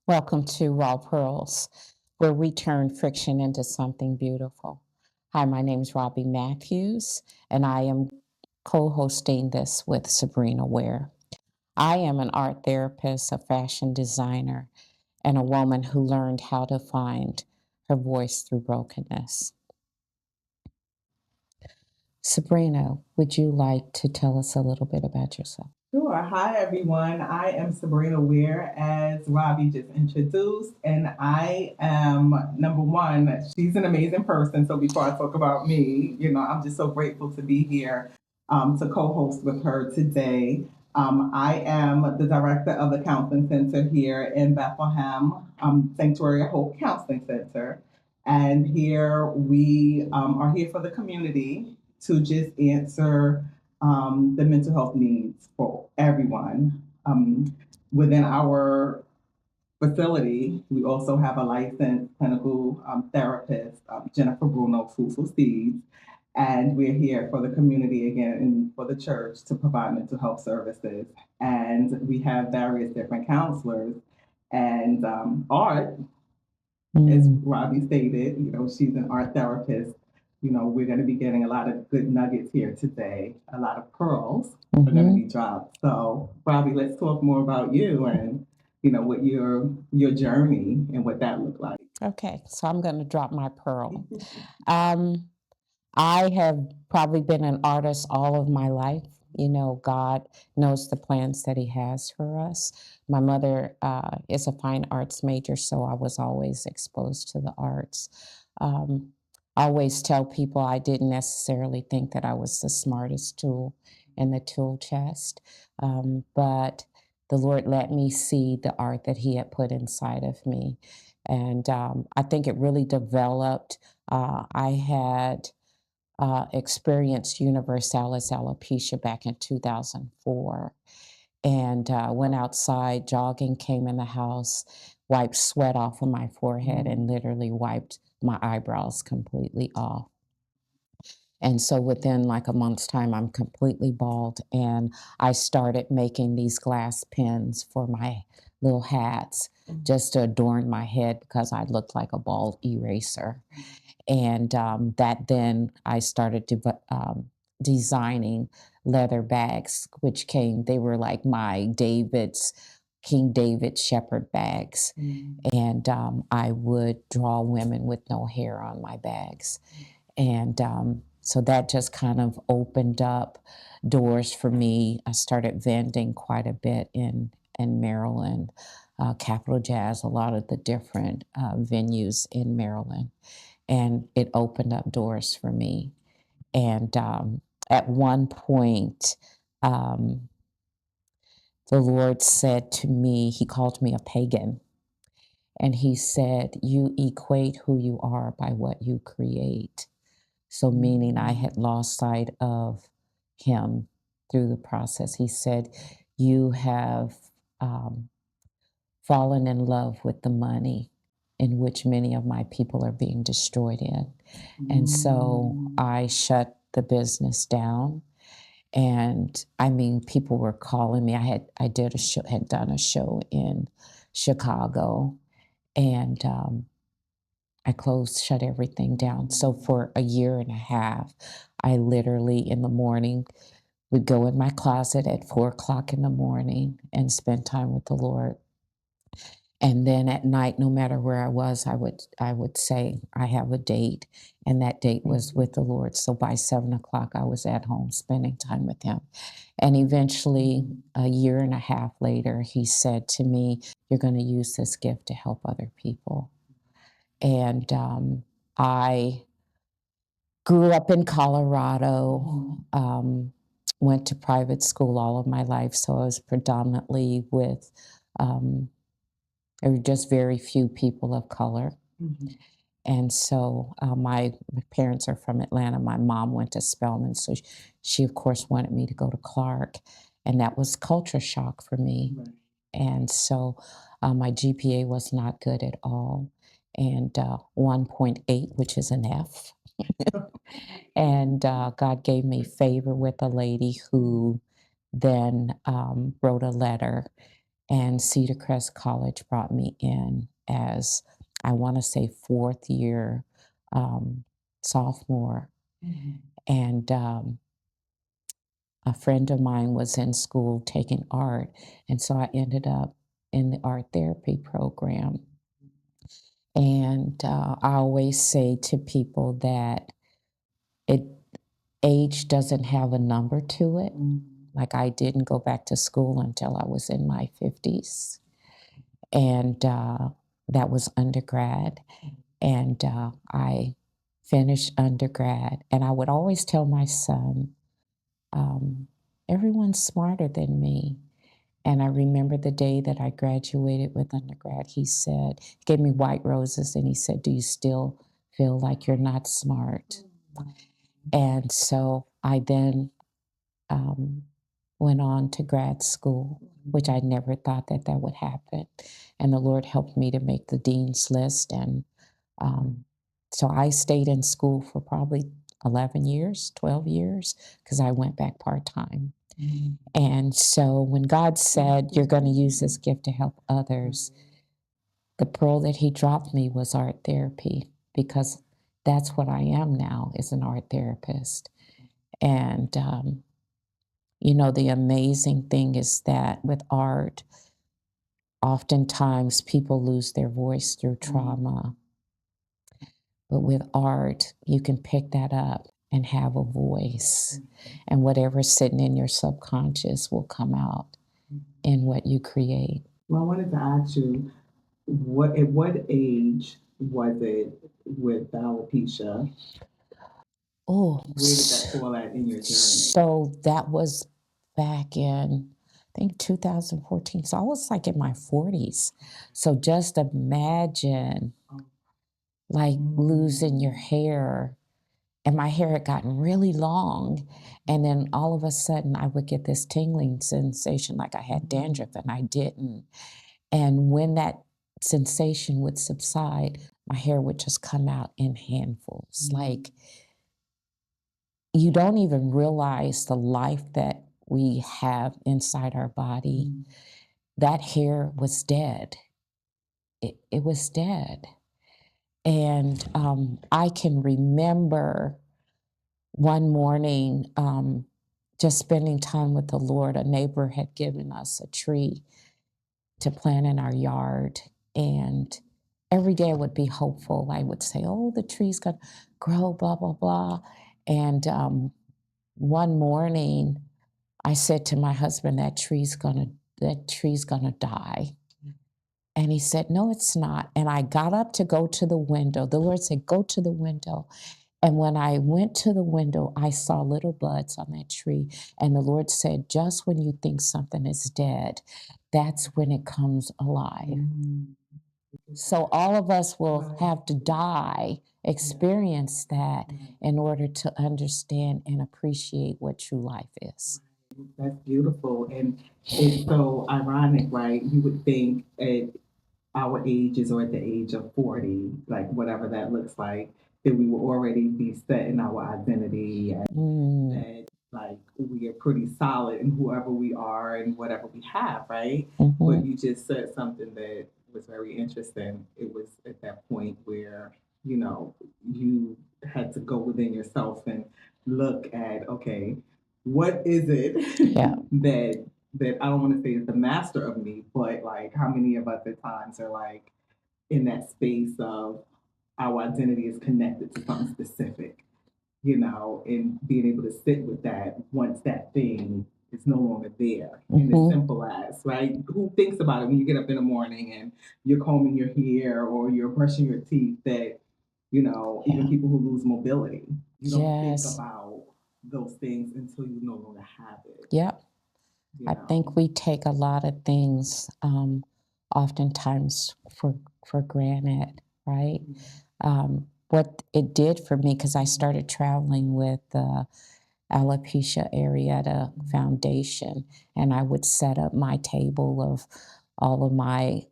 Welcome to RawPearlz, where we turn friction into something beautiful. Hi, my name is Robbie Matthews, and I am co-hosting this with Sabrina Ware. I am an art therapist, a fashion designer, and a woman who learned how to find her voice through brokenness. Sabrina, would you like to tell us a little bit about yourself? Sure. Hi, everyone. I am Sabrina Weir, as Robbie just introduced, and I am number one. She's an amazing person. So before I talk about me, I'm just so grateful to be here to co-host with her today. I am the director of the counseling center here in Bethlehem, Sanctuary of Hope Counseling Center, and here we are here for the community to just answer the mental health needs for everyone. Within our facility, we also have a licensed clinical therapist, Jennifer Bruno, Fruitful Seeds, and we're here for the community again and for the church to provide mental health services. And we have various different counselors and art, as Robbie stated, she's an art therapist. We're going to be getting a lot of good nuggets here today. A lot of pearls are going to be dropped. So, Robbie, let's talk more about you and what your journey and what that looked like. Okay, so I'm going to drop my pearl. Um, I have probably been an artist all of my life. God knows the plans that He has for us. My mother is a fine arts major, so I was always exposed to the arts. Um, I always tell people I didn't necessarily think that I was the smartest tool in the tool chest, but the Lord let me see the art that He had put inside of me. And I think it really developed. I had experienced universalis alopecia back in 2004 and went outside jogging, came in the house, wiped sweat off of my forehead, and literally wiped my eyebrows completely off. And so within like a month's time, I'm completely bald. And I started making these glass pins for my little hats just to adorn my head because I looked like a bald eraser. And that then I started designing leather bags, which they were like my King David shepherd bags. And I would draw women with no hair on my bags. And so that just kind of opened up doors for me. I started vending quite a bit in Maryland, Capitol Jazz, a lot of the different venues in Maryland. And it opened up doors for me. And at one point, um, the Lord said to me, He called me a pagan. And He said, "You equate who you are by what you create." So, meaning I had lost sight of Him through the process. He said, "You have um, fallen in love with the money in which many of my people are being destroyed in." And so I shut the business down. And I mean, people were calling me. I did a show, had done a show in Chicago, and I shut everything down. So for a year and a half, I literally in the morning would go in my closet at 4 o'clock in the morning and spend time with the Lord. And then at night, no matter where I would say I have a date, and that date was with the Lord. So by 7 o'clock, I was at home spending time with Him. And eventually, a year and a half later, He said to me, "You're going to use this gift to help other people." And I grew up in Colorado, went to private school all of my life, so I was predominantly with. There were just very few people of color. And so my parents are from Atlanta. My mom went to Spelman, so she of course wanted me to go to Clark, and that was culture shock for me. Right. And so my GPA was not good at all, and 1.8, which is an F. And God gave me favor with a lady who then wrote a letter And Cedar Crest College brought me in as, I want to say, fourth year sophomore. And a friend of mine was in school taking art. And so I ended up in the art therapy program. And I always say to people that it age doesn't have a number to it. Like, I didn't go back to school until I was in my 50s. And that was undergrad. And I finished undergrad. And I would always tell my son, everyone's smarter than me. And I remember the day that I graduated with undergrad, he said, he gave me white roses, and he said, "Do you still feel like you're not smart?" And so I then went on to grad school, which I never thought that that would happen. And the Lord helped me to make the dean's list. And so I stayed in school for probably 11 years, 12 years, because I went back part-time. And so when God said, "You're going to use this gift to help others," the pearl that he dropped me was art therapy, because that's what I am now, is an art therapist. And, you know, the amazing thing is that with art, oftentimes people lose their voice through trauma. But with art, you can pick that up and have a voice. And whatever's sitting in your subconscious will come out in what you create. Well, I wanted to ask you, at what age was it with alopecia? Oh, Where did that fall at in your journey? so that was back in, I think, 2014. So I was like in my 40s. So just imagine like losing your hair. And my hair had gotten really long. And then all of a sudden I would get this tingling sensation like I had dandruff, and I didn't. And when that sensation would subside, my hair would just come out in handfuls. Like, you don't even realize the life that we have inside our body. That hair was dead. It was dead. And I can remember one morning just spending time with the Lord. A neighbor had given us a tree to plant in our yard. And every day I would be hopeful. I would say, "Oh, the tree's going to grow, blah, blah, blah." And one morning I said to my husband, that tree's gonna die. And he said, "No, it's not." And I got up to go to the window. The Lord said, "Go to the window." And when I went to the window, I saw little buds on that tree. And the Lord said, "Just when you think something is dead, that's when it comes alive." So all of us will have to die, experience that, in order to understand and appreciate what true life is. That's beautiful. And it's so ironic, right? You would think at our ages, or at the age of 40, like whatever that looks like, that we will already be set in our identity, and that like we are pretty solid in whoever we are and whatever we have, right? But you just said something that was very interesting. It was at that point where, you had to go within yourself and look at, okay, what is it Yeah. that I don't want to say is the master of me, but like how many of us at times are like in that space of our identity is connected to something specific, and being able to sit with that once that thing is no longer there. And as simple as, right? Who thinks about it when you get up in the morning and you're combing your hair or you're brushing your teeth, that, even people who lose mobility, you don't think about those things until you no longer have it. Yep. I think we take a lot of things oftentimes for granted, right? What it did for me, because I started traveling with the Alopecia Areata Foundation, and I would set up my table of all of my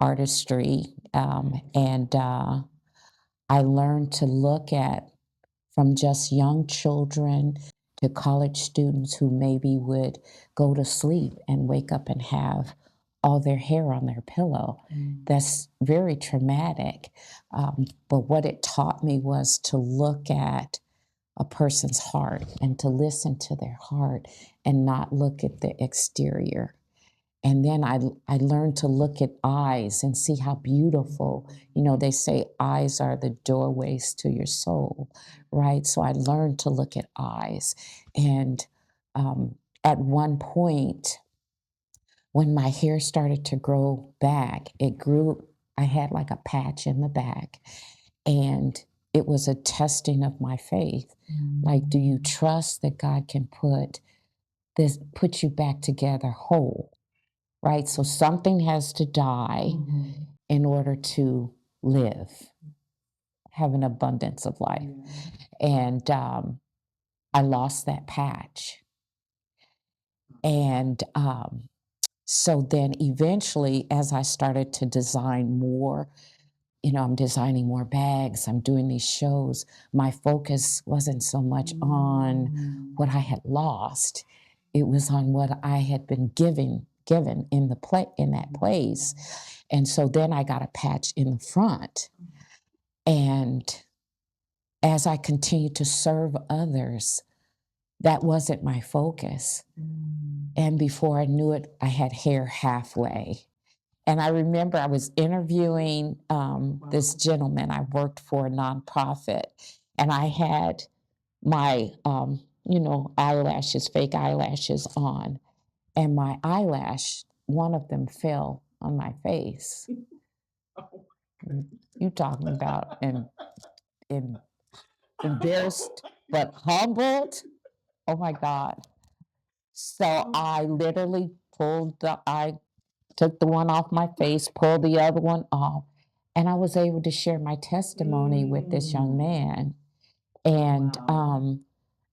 artistry, and I learned to look at, from just young children to college students who maybe would go to sleep and wake up and have all their hair on their pillow. That's very traumatic. But what it taught me was to look at a person's heart and to listen to their heart and not look at the exterior. And then I learned to look at eyes and see how beautiful, they say eyes are the doorways to your soul, right? So I learned to look at eyes. And at one point, when my hair started to grow back, I had like a patch in the back. And it was a testing of my faith. Like, do you trust that God can put you back together whole? Right? So something has to die in order to live, have an abundance of life. And I lost that patch. And so then eventually, as I started to design more, I'm designing more bags, I'm doing these shows, my focus wasn't so much on what I had lost. It was on what I had been given in that place. And so then I got a patch in the front. And as I continued to serve others, that wasn't my focus. And before I knew it, I had hair halfway. And I remember I was interviewing this gentleman. I worked for a nonprofit, and I had my, eyelashes, fake eyelashes on, and my eyelash, one of them fell on my face. You talking about and embarrassed but humbled? Oh my God! So I literally I took the one off my face, pulled the other one off, and I was able to share my testimony with this young man. And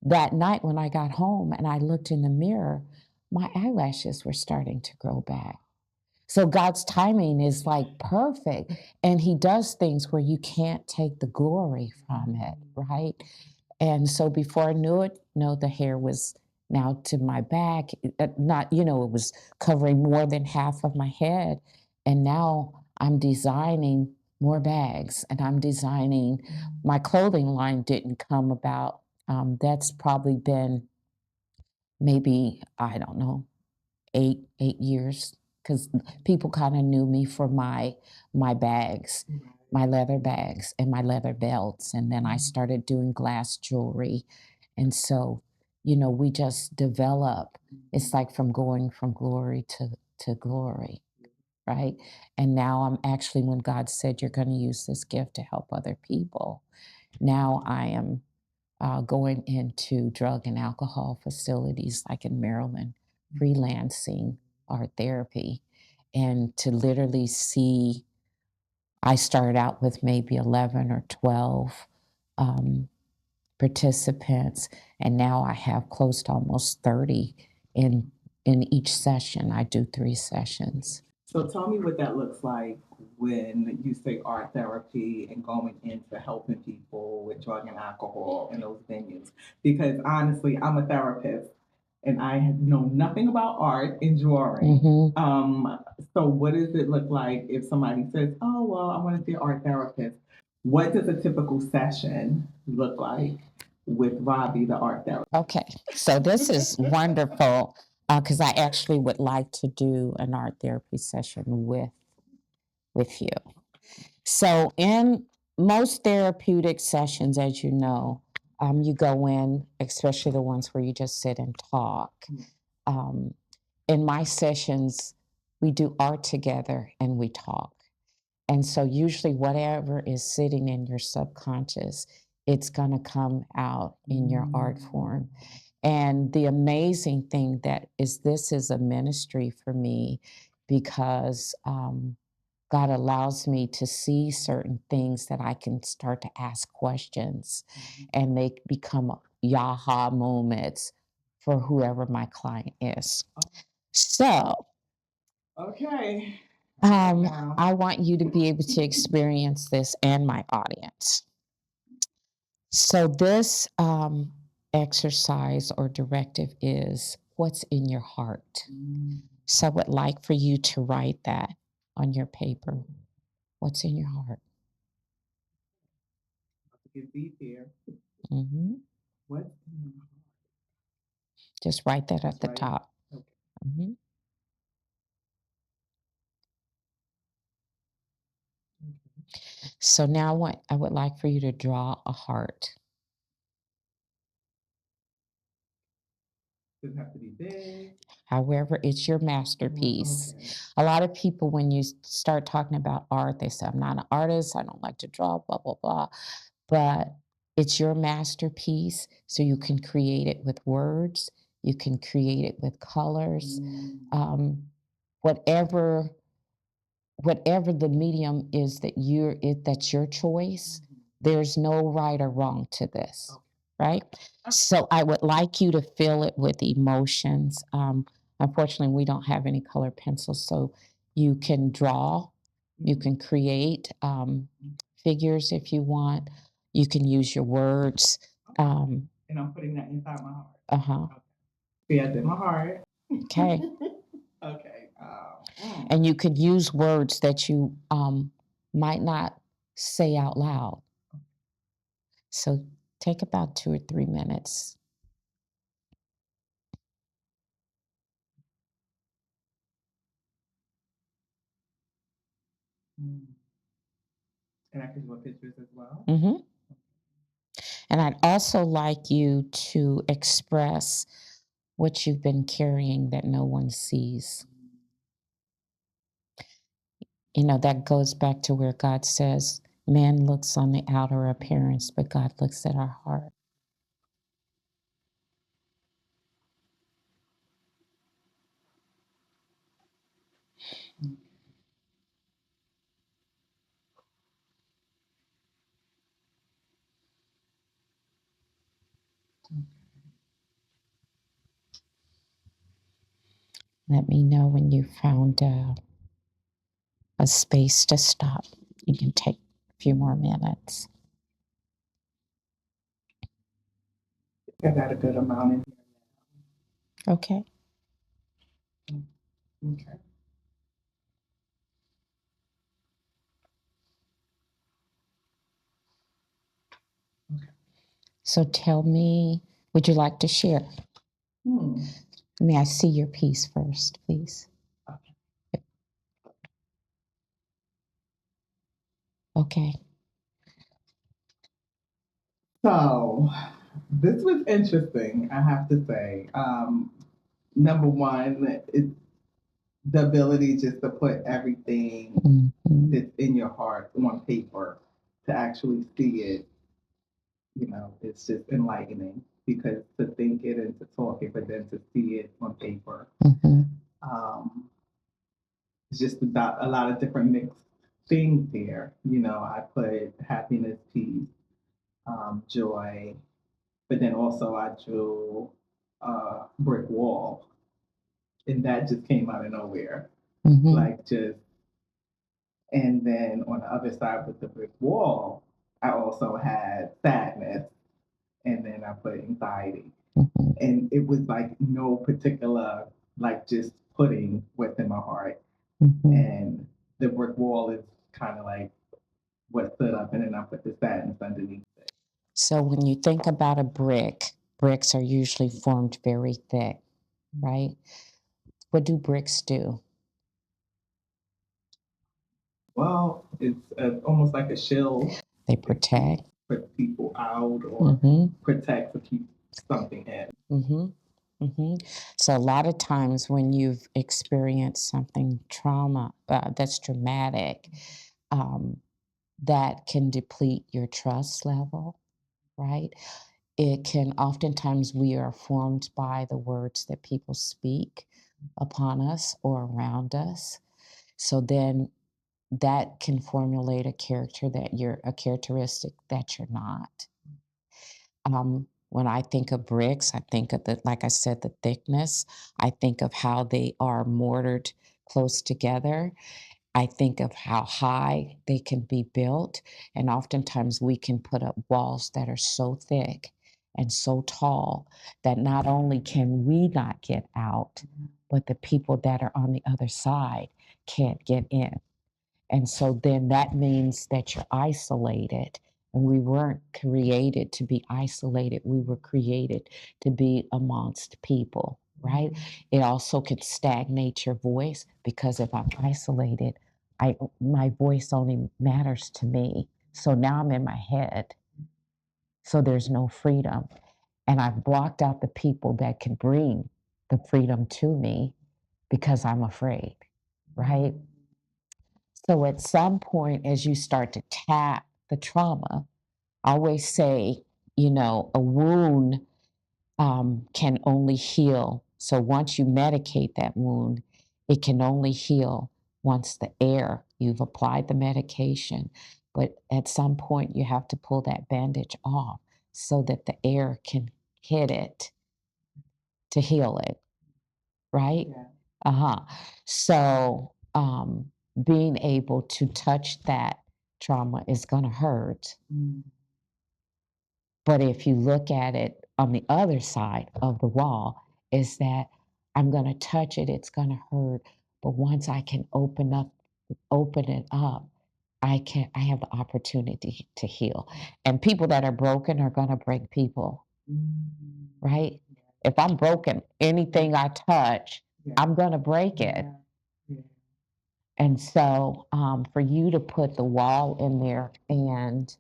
that night when I got home and I looked in the mirror, my eyelashes were starting to grow back. So God's timing is like perfect. And he does things where you can't take the glory from it, right? And so before I knew it, the hair was now to my back. Not, it was covering more than half of my head. And now I'm designing more bags and I'm designing, my clothing line didn't come about. That's probably been maybe, I don't know, 8 years, because people kind of knew me for my bags, my leather bags and my leather belts. And then I started doing glass jewelry. And so, we just develop. It's like from going from glory to glory, right? And now I'm actually, when God said you're going to use this gift to help other people, now I am going into drug and alcohol facilities like in Maryland, freelancing art therapy. And to literally see, I started out with maybe 11 or 12 um, participants, and now I have close to almost 30 in each session. I do 3 sessions. So tell me what that looks like when you say art therapy and going into helping people with drug and alcohol in those venues. Because honestly, I'm a therapist and I know nothing about art and drawing. So what does it look like if somebody says, "Oh, well, I want to see an art therapist"? What does a typical session look like with Robbie, the art therapist? Okay, so this is wonderful because I actually would like to do an art therapy session with you. So in most therapeutic sessions, as you know, you go in, especially the ones where you just sit and talk. Um, in my sessions, we do art together and we talk. And so usually whatever is sitting in your subconscious, it's going to come out in your art form. And the amazing thing that is, this is a ministry for me because God allows me to see certain things that I can start to ask questions and they become yaha moments for whoever my client is. So, Okay. I want you to be able to experience this and my audience. So, this exercise or directive is what's in your heart. So I would like for you to write that on your paper. What's in your heart? Get deep here. Hmm. What's in my heart? Just write that at Just the write it. top. Okay. Hmm. Okay. So now what I would like for you to draw a heart. Does it have to be big? However, it's your masterpiece. Okay. A lot of people, when you start talking about art, they say, I'm not an artist, I don't like to draw, blah, blah, blah. But it's your masterpiece, so you can create it with words, you can create it with colors, Mm. whatever whatever the medium is that that's your choice. Mhm. There's no right or wrong to this, Okay. right? So I would like you to fill it with emotions. Unfortunately, we don't have any color pencils, so you can draw, you Mhm. can create figures if you want. You can use your words. And I'm putting that inside my heart. Uh-huh. Okay. Yeah, in my heart. Okay. Okay. And you could use words that you might not say out loud. So take about 2 or 3 minutes. Mm. And I can do pictures as well. Hmm. And I'd also like you to express what you've been carrying that no one sees. You know, that goes back to where God says, man looks on the outer appearance, but God looks at our heart. Mm. Let me know when you found a space to stop. You can take a few more minutes. I got a good amount in Okay. here. Okay. Okay. So tell me, would you like to share? Hmm. May I see your piece first, please? Okay. Okay. So this was interesting, I have to say. Number one, it's the ability just to put everything that's in your heart on paper, to actually see it, it's just enlightening, because to think it and to talk it, but then to see it on paper, Mm-hmm. it's just a lot of different mixed things here. I put happiness, peace, joy, but then also I drew a brick wall, and that just came out of nowhere, Mm-hmm. like just. And then on the other side with the brick wall, I also had sadness, and then I put anxiety. Mm-hmm. And it was like no particular, like just putting what's in my heart. Mm-hmm. And the brick wall is kind of like what stood up, and then I put the sadness underneath it. So when you think about a brick, bricks are usually formed very thick, right? What do bricks do? Well, it's almost like a shield. They protect. Put people out, or Mm-hmm. protect to keep something in. Mm-hmm. Mm-hmm. So a lot of times when you've experienced something trauma that's traumatic, um, that can deplete your trust level, right? It can oftentimes we are formed by the words that people speak upon us or around us. So then that can formulate a character that you're a characteristic that you're not. When I think of bricks, I think of like I said, the thickness. I think of how they are mortared close together. I think of how high they can be built. And oftentimes we can put up walls that are so thick and so tall that not only can we not get out, but the people that are on the other side can't get in. And so then that means that you're isolated. And we weren't created to be isolated. We were created to be amongst people, right? It also could stagnate your voice because if I'm isolated, my voice only matters to me. So now I'm in my head. So there's no freedom. And I've blocked out the people that can bring the freedom to me because I'm afraid, right? So at some point, as you start to tap the trauma, I always say, a wound can only heal. So once you medicate that wound, it can only heal once you've applied the medication. But at some point, you have to pull that bandage off so that the air can hit it to heal it, right? Yeah. Uh-huh. So being able to touch that trauma is going to hurt. But if you look at it on the other side of the wall, is that I'm going to touch it, it's going to hurt. But once I can open it up, I have the opportunity to heal. And people that are broken are going to break people, right? If I'm broken, anything I touch, I'm going to break it. And so for you to put the wall in there, and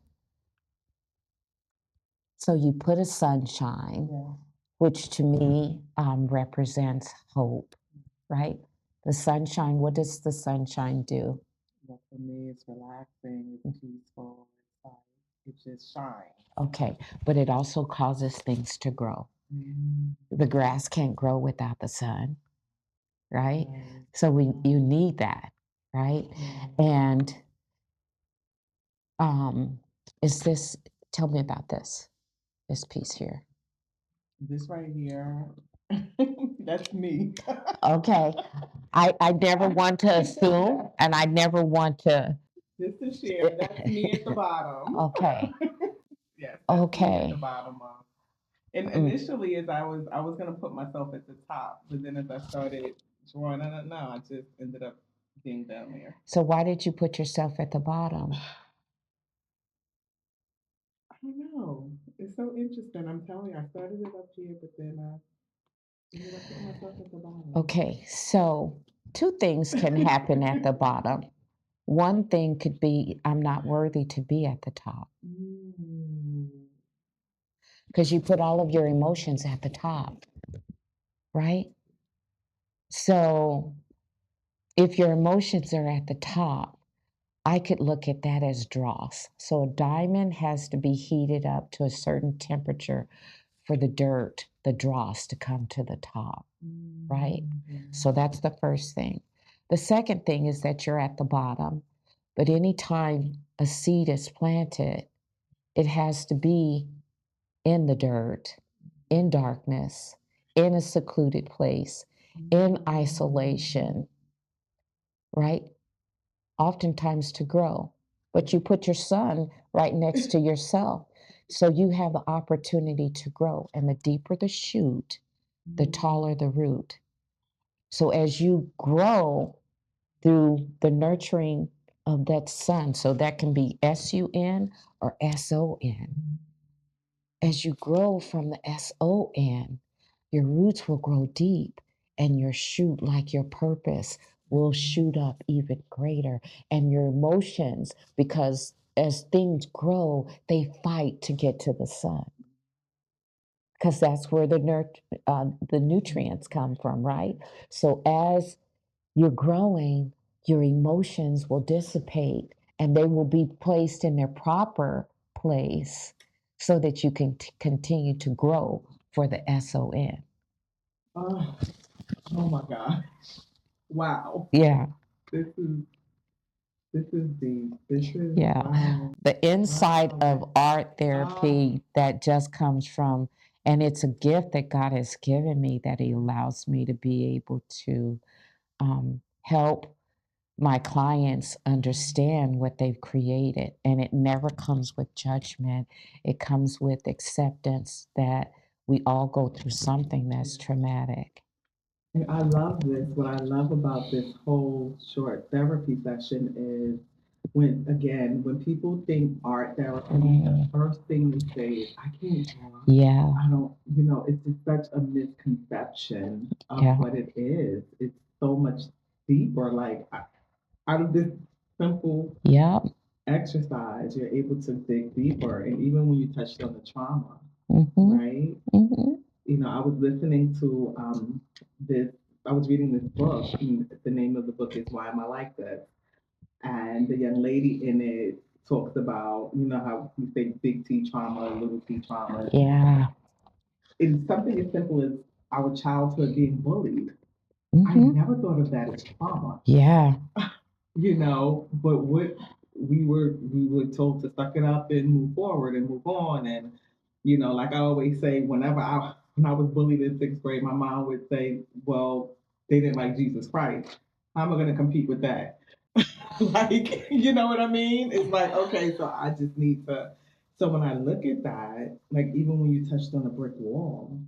so you put a sunshine, which to me represents hope, right? The sunshine, what does the sunshine do? Well, for me, it's relaxing, it's peaceful, it's like, it just shines. Okay, but it also causes things to grow. The grass can't grow without the sun, right? So you need that, right? And is this, tell me about this piece here. This right here, that's me. Okay. I never want to assume, and I never want to. Just to share, that's me at the bottom. Okay. Yes, that's me at Okay. the bottom of. And initially, as I was gonna put myself at the top, but then as I started drawing, I just ended up being down there. So why did you put yourself at the bottom? I don't know. It's so interesting. I'm telling you, I started it up here, but then I ended up putting myself at the bottom. Okay, so two things can happen at the bottom. One thing could be, I'm not worthy to be at the top. Because you put all of your emotions at the top, right? So if your emotions are at the top, I could look at that as dross. So a diamond has to be heated up to a certain temperature for the dirt, the dross, to come to the top, right? So that's the first thing. The second thing is that you're at the bottom, but anytime a seed is planted, it has to be in the dirt, in darkness, in a secluded place, in isolation, right? Oftentimes to grow. But you put your son right next to yourself. So you have the opportunity to grow. And the deeper the shoot, the taller the root. So as you grow through the nurturing of that sun, so that can be SUN or SON. As you grow from the SON, your roots will grow deep and your shoot, like your purpose, will shoot up even greater. And your emotions, because as things grow, they fight to get to the sun. Because that's where the nutrients come from, right? So as you're growing, your emotions will dissipate and they will be placed in their proper place so that you can continue to grow for the SON. Oh my God. Wow. Yeah. This is deep. This is Yeah. wow. The inside of art therapy that just comes from, and it's a gift that God has given me that He allows me to be able to help my clients understand what they've created. And it never comes with judgment. It comes with acceptance that we all go through something that's traumatic. And I love this. What I love about this whole short therapy session is when people think art therapy, the first thing they say is, I can't draw. Yeah. I don't, it's just such a misconception of Yeah. what it is. It's so much deeper. Like, out of this simple Yep. exercise, you're able to dig deeper. And even when you touched on the trauma, Mm-hmm. right? Mm-hmm. I was listening to this, I was reading this book, and the name of the book is Why Am I Like This? And the young lady in it talks about, how we say big T trauma, little T trauma. Yeah. It's something as simple as our childhood being bullied. I Mm-hmm. never thought of that as trauma, Yeah. but what we were told to suck it up and move forward and move on. And like I always say, when I was bullied in sixth grade, my mom would say, well, they didn't like Jesus Christ, how am I going to compete with that? Like, you know what I mean? It's like, okay, so I just need to. So when I look at that, like, even when you touched on a brick wall,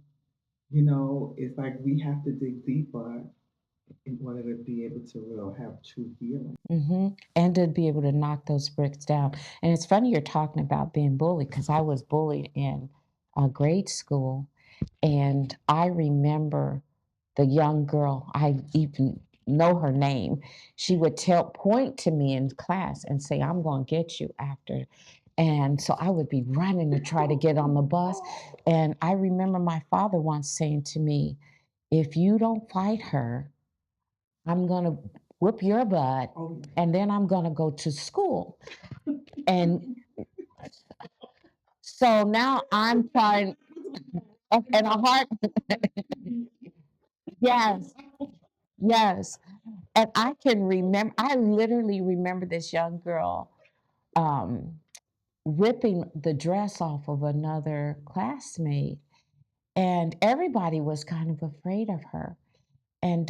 it's like we have to dig deeper in order to be able to real have true healing. Mm-hmm. And to be able to knock those bricks down. And it's funny you're talking about being bullied because I was bullied in grade school. And I remember the young girl, I even know her name. She would point to me in class and say, I'm going to get you after. And so I would be running to try to get on the bus. And I remember my father once saying to me, if you don't fight her, I'm going to whoop your butt Oh, and then I'm going to go to school. And so now I'm trying, and a heart, yes, yes. And I can remember, I literally remember this young girl um, ripping the dress off of another classmate, and everybody was kind of afraid of her. And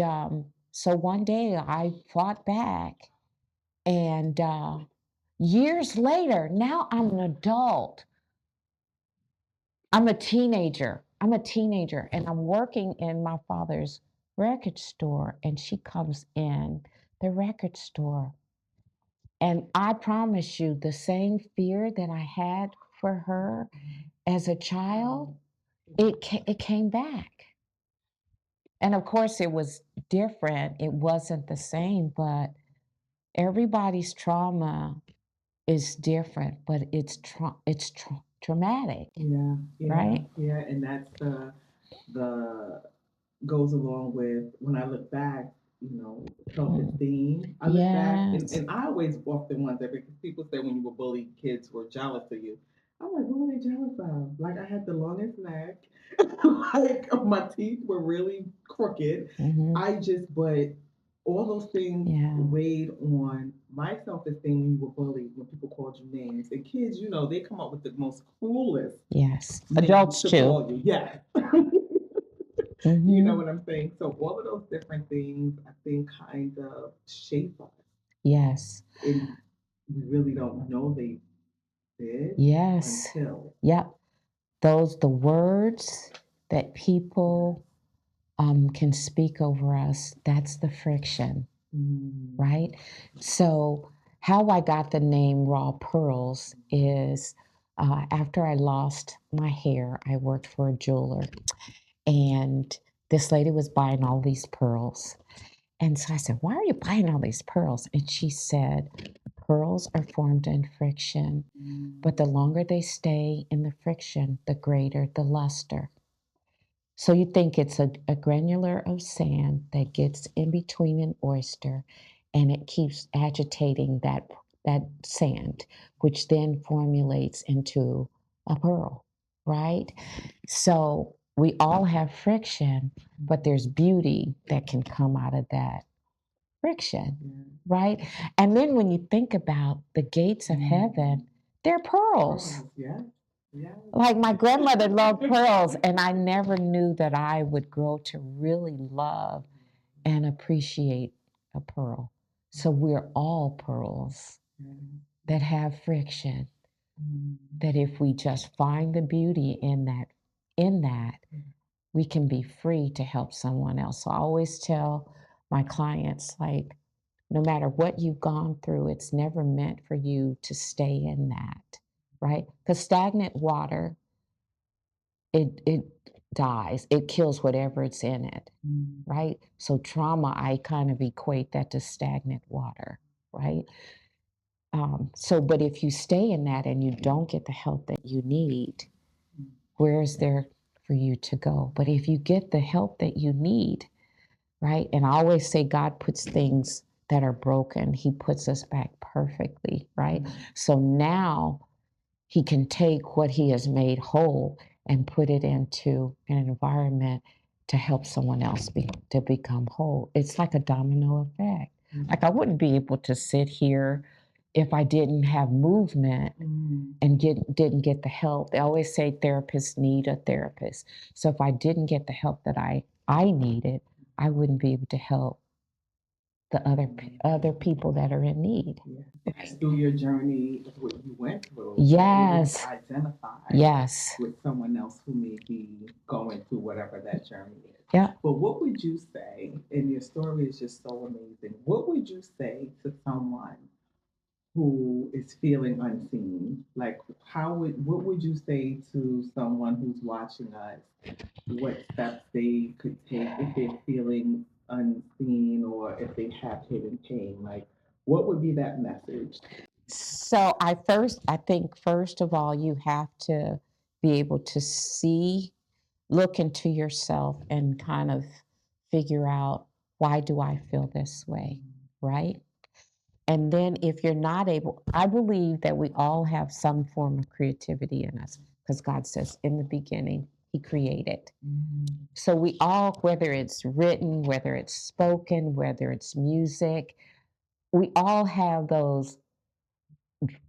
so one day I fought back, and years later, now I'm an adult. I'm a teenager, and I'm working in my father's record store, and she comes in the record store. And I promise you, the same fear that I had for her as a child, it came back. And of course, it was different. It wasn't the same, but everybody's trauma is different, but it's traumatic, yeah, yeah, right? yeah, and that's the goes along with when I look back, self Mm. esteem. I look back, and, Yes. and I always often wonder because people say when you were bullied, kids were jealous of you. I'm like, what were they jealous of? Like, I had the longest neck, like, my teeth were really crooked. Hmm. But all those things Yeah. weighed on my self esteem when you were bullied, when people called you names. And kids, they come up with the most cruelest Yes. names Adults to too. call you. Yes. You know Hmm. what I'm saying? So all of those different things, I think, kind of shape us, Yes. and we really don't know they did Yes. until. Yep. The words that people can speak over us, that's the friction, Mm. right? So, how I got the name Raw Pearls is after I lost my hair, I worked for a jeweler, and this lady was buying all these pearls. And so I said, why are you buying all these pearls? And she said, pearls are formed in friction, but the longer they stay in the friction, the greater the luster. So you think it's a granular of sand that gets in between an oyster and it keeps agitating that sand, which then formulates into a pearl, right? So we all have friction, but there's beauty that can come out of that friction, Yeah. right? And then when you think about the gates of heaven, they're pearls. Pearls, yeah. Yeah. Like my grandmother loved pearls, and I never knew that I would grow to really love and appreciate a pearl. So we're all pearls that have friction. That if we just find the beauty in that, we can be free to help someone else. So I always tell my clients, like, no matter what you've gone through, it's never meant for you to stay in that, right? Because stagnant water, it dies, it kills whatever it's in it, right? So trauma, I kind of equate that to stagnant water, right? But if you stay in that and you don't get the help that you need, where is there for you to go? But if you get the help that you need, right? And I always say God puts things that are broken, He puts us back perfectly, right? So now He can take what He has made whole and put it into an environment to help someone else to become whole. It's like a domino effect. Like I wouldn't be able to sit here if I didn't have movement and didn't get the help. They always say therapists need a therapist. So if I didn't get the help that I needed, I wouldn't be able to help the other people that are in need. Yeah. Through your journey, what you went through, yes, you identify yes, with someone else who may be going through whatever that journey is. yeah. But what would you say? And your story is just so amazing. What would you say to someone who is feeling unseen? Like, what would you say to someone who's watching us? What steps they could take if they're feeling unseen or if they have hidden pain? Like, what would be that message? So I think first of all, you have to be able to look into yourself and kind of figure out, why do I feel this way, right? And then if you're not able, I believe that we all have some form of creativity in us because God says in the beginning, He created. So we all, whether it's written, whether it's spoken, whether it's music, we all have those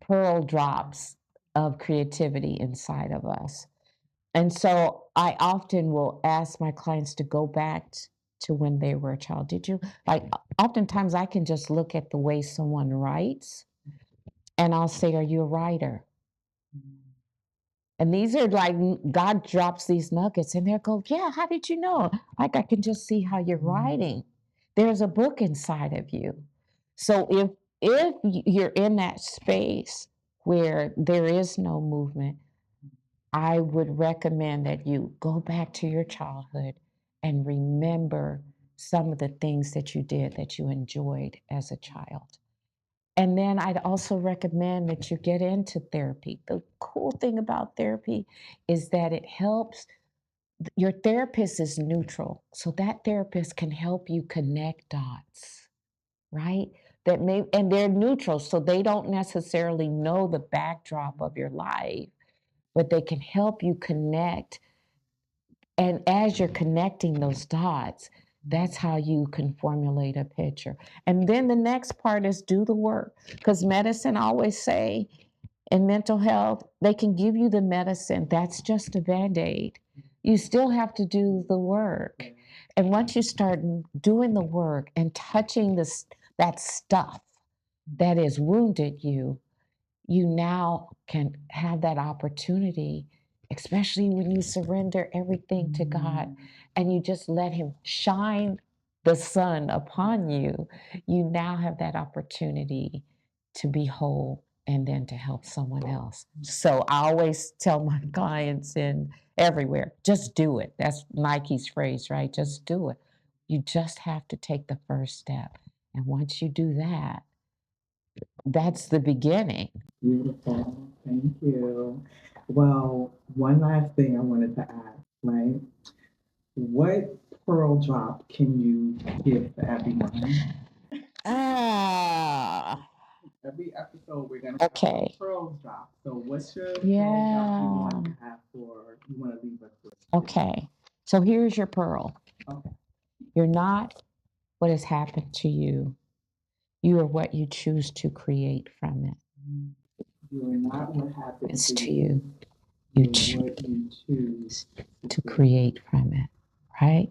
pearl drops of creativity inside of us. And so I often will ask my clients to go back to when they were a child. Did you, like, oftentimes I can just look at the way someone writes and I'll say, are you a writer? And these are like, God drops these nuggets and they'll go, yeah, how did you know? Like, I can just see how you're writing. There's a book inside of you. So if you're in that space where there is no movement, I would recommend that you go back to your childhood and remember some of the things that you did that you enjoyed as a child. And then I'd also recommend that you get into therapy. The cool thing about therapy is that it helps. Your therapist is neutral. So that therapist can help you connect dots, right? And they're neutral. So they don't necessarily know the backdrop of your life, but they can help you connect. And as you're connecting those dots, that's how you can formulate a picture. And then the next part is do the work. Because medicine, I always say, in mental health, they can give you the medicine. That's just a band-aid. You still have to do the work. And once you start doing the work and touching that stuff that has wounded you, you now can have that opportunity, especially when you surrender everything to God and you just let Him shine the sun upon you. You now have that opportunity to be whole and then to help someone else. So I always tell my clients in everywhere, just do it. That's Nike's phrase, right? Just do it. You just have to take the first step. And once you do that, that's the beginning. Beautiful. Thank you. Well, one last thing I wanted to ask, right? What pearl drop can you give to everyone? Ah, Every episode, we're going to okay. pearl drop. So, what's your pearl drop Yeah. you want to have you want to leave us with? Okay. So here's your pearl. Okay. You're not what has happened to you. You are what you choose to create from it. You are not what happened It's to to you. you. You're You what you choose to create from it, right?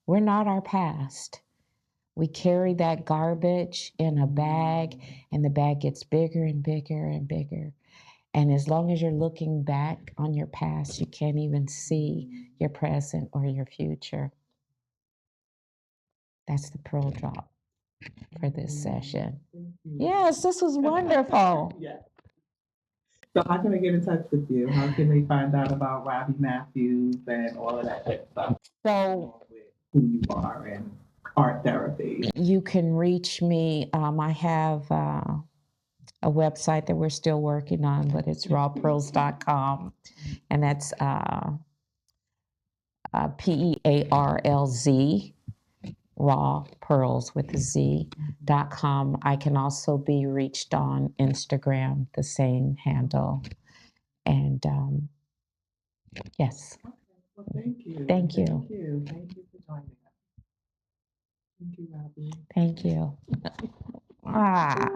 We're not our past. We carry that garbage in a bag, and the bag gets bigger and bigger and bigger. And as long as you're looking back on your past, you can't even see your present or your future. That's the pearl drop for this session. Thank you. Yes, this was wonderful. Yes. So how can they get in touch with you? How can they find out about Robbie Matthews and all of that good stuff? So Who you are and art therapy. you can reach me. I have a website that we're still working on, but it's rawpearlz.com. And that's PEARLZ, RawPearlz with a Z.com. I can also be reached on Instagram, the same handle. And yes. Okay. Well, thank you. Thank you. Thank you. Thank you for joining us. Thank you, Robbie. Thank you. Ah.